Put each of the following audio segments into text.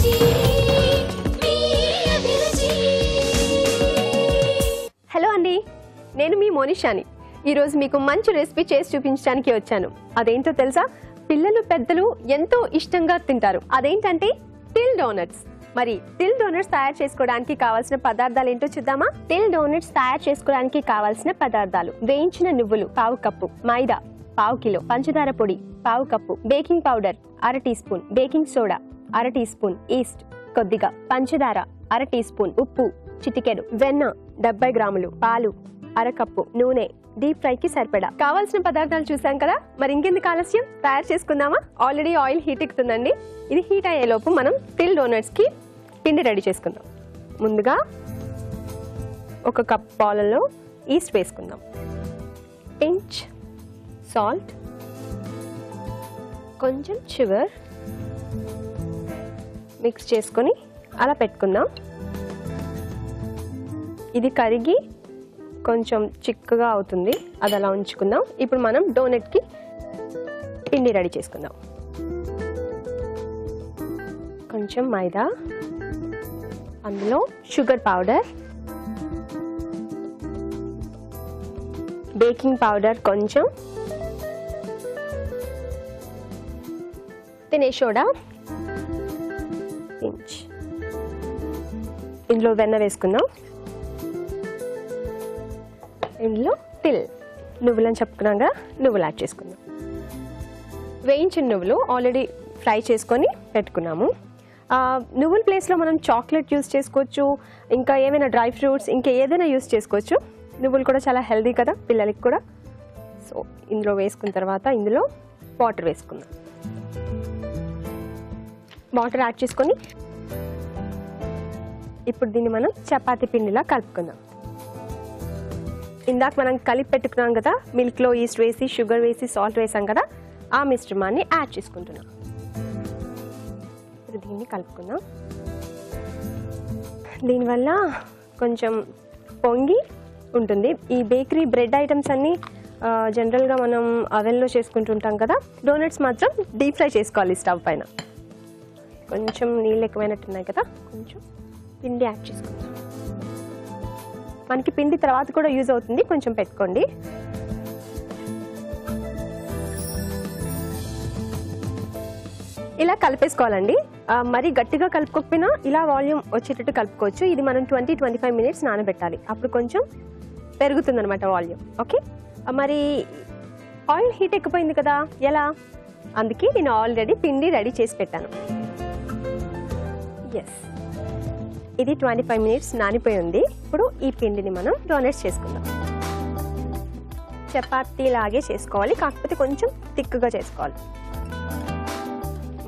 Hello అండి, నేను మీ మోనిషాని. ఈరోజు మీకు మంచి రెసిపీ చేసి చూపించడానికి వచ్చాను. అదేంటో తెలుసా? పిల్లలు పెద్దలు ఎంతో ఇష్టంగా తింటారు. అదేంటంటే టిల్ డోనట్స్. మరి టిల్ డోనట్స్ తయారు చేసుకోవడానికి కావాల్సిన పదార్థాలు ఏంటో చూద్దామా? టిల్ డోనట్స్ తయారు చేసుకోవడానికి కావాల్సిన పదార్థాలు: వేయించిన నువ్వులు 1/2 కప్పు, మైదా 1/2 కిలో, పంచదార పొడి 1/2 cup, baking powder 1/2 teaspoon, baking soda 1/2 teaspoon, yeast కొద్దిగా, పంచదార 1/2 టీ స్పూన్, ఉప్పు చిటికెడు, వెన్న 70 గ్రాములు, పాలు 1/2 కప్పు, నూనె డీప్ ఫ్రై కి సరిపడా. కావాల్సిన పదార్థాలు చూసాం కదా, మరి ఇంకెందుకు ఆలస్యం, తయారు చేసుకుందామా? ఆల్రెడీ ఆయిల్ హీట్ ఎక్కుతుందండి. ఇది హీట్ అయ్యేలోపు మనం టిల్ డోనట్స్ కి పిండి రెడీ చేసుకుందాం. ముందుగా 1 కప్ పాలలో ఈస్ట్ వేసుకుందాం, పించ్ సాల్ట్, కొంచెం షుగర్ మిక్స్ చేసుకొని అలా పెట్టుకుందాం. ఇది కరిగి కొంచెం చిక్కగా అవుతుంది, అది అలా ఉంచుకుందాం. ఇప్పుడు మనం డోనట్కి పిండి రెడీ చేసుకుందాం. కొంచెం మైదా, అందులో షుగర్ పౌడర్, బేకింగ్ పౌడర్ కొంచెం, తినే సోడా పించ్, ఇందులో వెన్న వేసుకుందాం. ఇందులో టిల్ నువ్వులు అని చెప్పుకున్నాం కదా, నువ్వులు యాడ్ చేసుకుందాం. వేయించిన నువ్వులు ఆల్రెడీ ఫ్రై చేసుకొని పెట్టుకున్నాము. నువ్వుల ప్లేస్లో మనం చాక్లెట్ యూస్ చేసుకోవచ్చు, ఇంకా ఏమైనా డ్రై ఫ్రూట్స్, ఇంకా ఏదైనా యూస్ చేసుకోవచ్చు. నువ్వులు కూడా చాలా హెల్దీ కదా పిల్లలకి కూడా. సో ఇందులో వేసుకున్న తర్వాత ఇందులో వాటర్ వేసుకుందాం. వాటర్ యాడ్ చేసుకొని ఇప్పుడు దీన్ని మనం చపాతీ పిండిలా కలుపుకుందాం. ఇందాక మనం కలిపి పెట్టుకున్నాం కదా, మిల్క్లో ఈస్ట్ వేసి, షుగర్ వేసి, సాల్ట్ వేసాం కదా, ఆ మిశ్రమాన్ని యాడ్ చేసుకుంటున్నాం. ఇప్పుడు దీన్ని కలుపుకుందాం. దీనివల్ల కొంచెం పొంగి ఉంటుంది. ఈ బేకరీ బ్రెడ్ ఐటమ్స్ అన్నీ జనరల్గా మనం అవెన్లో చేసుకుంటుంటాం కదా, డోనట్స్ మాత్రం డీప్ ఫ్రై చేసుకోవాలి స్టవ్ పైన. కొంచెం నీళ్ళు ఎక్కువైనట్టున్నాయి కదా, కొంచెం పిండి యాడ్ చేసుకుందాం. మనకి పిండి తర్వాత కూడా యూజ్ అవుతుంది, కొంచెం పెట్టుకోండి. ఇలా కలిపేసుకోవాలండి. మరీ గట్టిగా కలుపుకోకపోయినా ఇలా వాల్యూమ్ వచ్చేటట్టు కలుపుకోవచ్చు. ఇది మనం 20-25 మినిట్స్ నానబెట్టాలి, అప్పుడు కొంచెం పెరుగుతుంది అనమాట వాల్యూమ్. ఓకే, మరి ఆయిల్ హీట్ ఎక్కువైంది కదా, ఎలా? అందుకే నేను ఆల్రెడీ పిండి రెడీ చేసి పెట్టాను. ఎస్, ఇది 25 మినిట్స్ నానిపోయి ఉంది. ఇప్పుడు ఈ పిండిని మనం డోనట్స్ చేసుకుందాం. చపాతీ లాగే చేసుకోవాలి, కాకపోతే కొంచెం థిక్గా చేసుకోవాలి.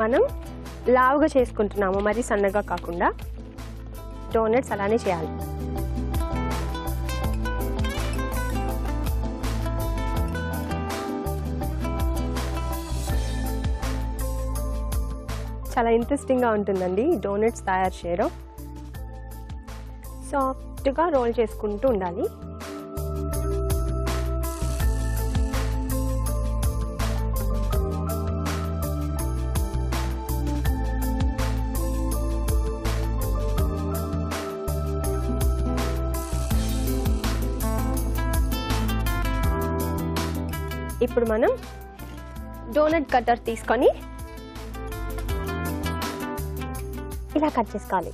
మనం లావుగా చేసుకుంటున్నాము, మరి సన్నగా కాకుండా. డోనట్స్ అలానే చేయాలి. చాలా ఇంట్రెస్టింగ్గా ఉంటుందండి డోనట్స్ తయారు చేయడం. సాఫ్ట్గా రోల్ చేసుకుంటూ ఉండాలి. ఇప్పుడు మనం డోనట్ కట్టర్ తీసుకొని ఇలా కట్ చేసుకోవాలి.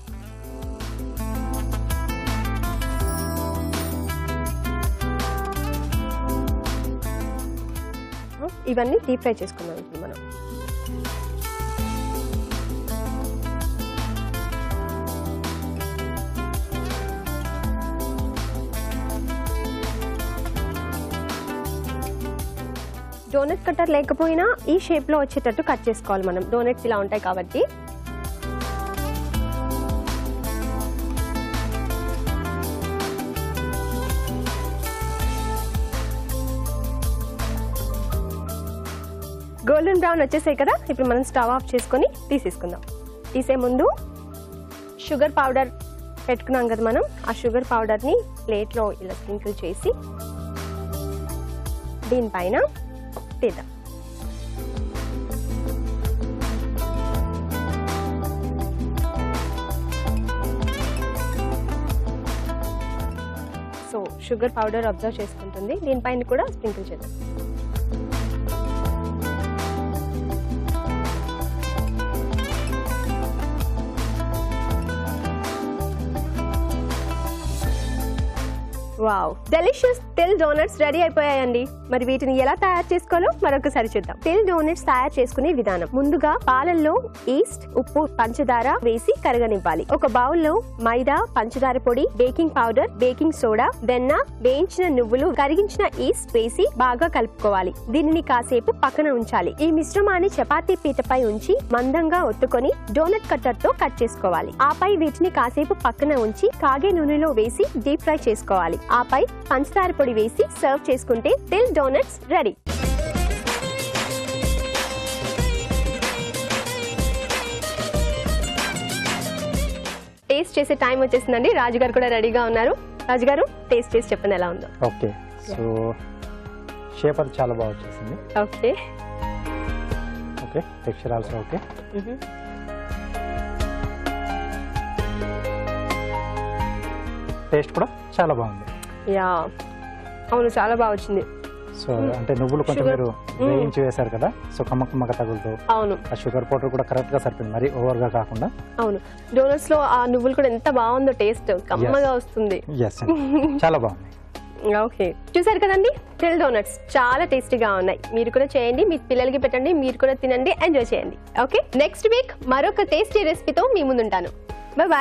ఇవన్నీ డీప్ ఫ్రై చేసుకుందాం ఇప్పుడు మనం. డోనట్ కట్టర్ లేకపోయినా ఈ షేప్లో వచ్చేటట్టు కట్ చేసుకోవాలి మనం. డోనట్స్ ఇలా ఉంటాయి కాబట్టి. గోల్డెన్ బ్రౌన్ వచ్చేసాయి కదా, ఇప్పుడు మనం స్టవ్ ఆఫ్ చేసుకొని తీసేసుకుందాం. తీసే ముందు షుగర్ పౌడర్ పెట్టుకున్నాం కదా మనం, ఆ షుగర్ పౌడర్ని ప్లేట్లో ఇలా స్ప్రింకిల్ చేసి దీనిపైన తీద్దాం. సో షుగర్ పౌడర్ అబ్జర్వ్ చేసుకుంటుంది. దీనిపైన కూడా స్ప్రింకిల్ చేద్దాం. వావ్, డెలిషియస్ తిల్ డోనట్స్ రెడీ అయిపోయాయండి. మరి వీటిని ఎలా తయారు చేసుకోవాలో మరొకసారి చూద్దాం. తిల్ డోనట్స్ తయారు చేసుకునే విధానం: ముందుగా పాలల్లో ఈస్ట్, ఉప్పు, పంచదార వేసి కరగనివ్వాలి. ఒక బౌల్లో మైదా, పంచదార పొడి, బేకింగ్ పౌడర్, బేకింగ్ సోడా, వెన్న, వేయించిన నువ్వులు, కరిగించిన ఈస్ట్ వేసి బాగా కలుపుకోవాలి. దీనిని కాసేపు పక్కన ఉంచాలి. ఈ మిశ్రమాన్ని చపాతీ పీటపై ఉంచి మందంగా ఒత్తుకొని డోనట్ కట్టర్ తో కట్ చేసుకోవాలి. ఆపై వీటిని కాసేపు పక్కన ఉంచి కాగే నూనెలో వేసి డీప్ ఫ్రై చేసుకోవాలి. ఆపై పంచదార పొడి వేసి సర్వ్ చేసుకుంటే తిల్ డోనట్స్ రెడీ. టేస్ట్ చేసే టైం వచ్చేసిందండి. రాజుగారు కూడా రెడీగా ఉన్నారు. రాజుగారు, టేస్ట్ చేసి చెప్పండి ఎలా ఉందో. ఓకే, సో షేప్ అది చాలా బాగా వచ్చేసింది. Okay okay, texture also okay. Taste కూడా చాలా బాగుంది. యా, అవును, చాలా బాగా వచ్చింది. సో అంటే నువ్వులు కొంచెం మీరు వేయించి వేశారు కదా, సో కమ్మకమ్మగా తగులుతూ అవును, ఆ షుగర్ పౌడర్ కూడా కరెక్ట్ గా సరిపోయింది, మరి ఓవర్ గా కాకుండా. అవును, డోనట్స్ లో ఆ నువ్వులు కూడా ఎంత బాగుందో, టేస్ట్ కమ్మగా వస్తుంది. చాలా బాగుంది. ఓకే, చూసారు కదండి, తిల్ డోనట్స్ చాలా టేస్టీగా ఉన్నాయి. మీరు కూడా చేయండి, మీ పిల్లలకి పెట్టండి, మీరు కూడా తినండి, ఎంజాయ్ చేయండి. ఓకే, నెక్స్ట్ వీక్ మరొక టేస్టీ రెసిపీతో మీ ముందుంటాను. Bye bye.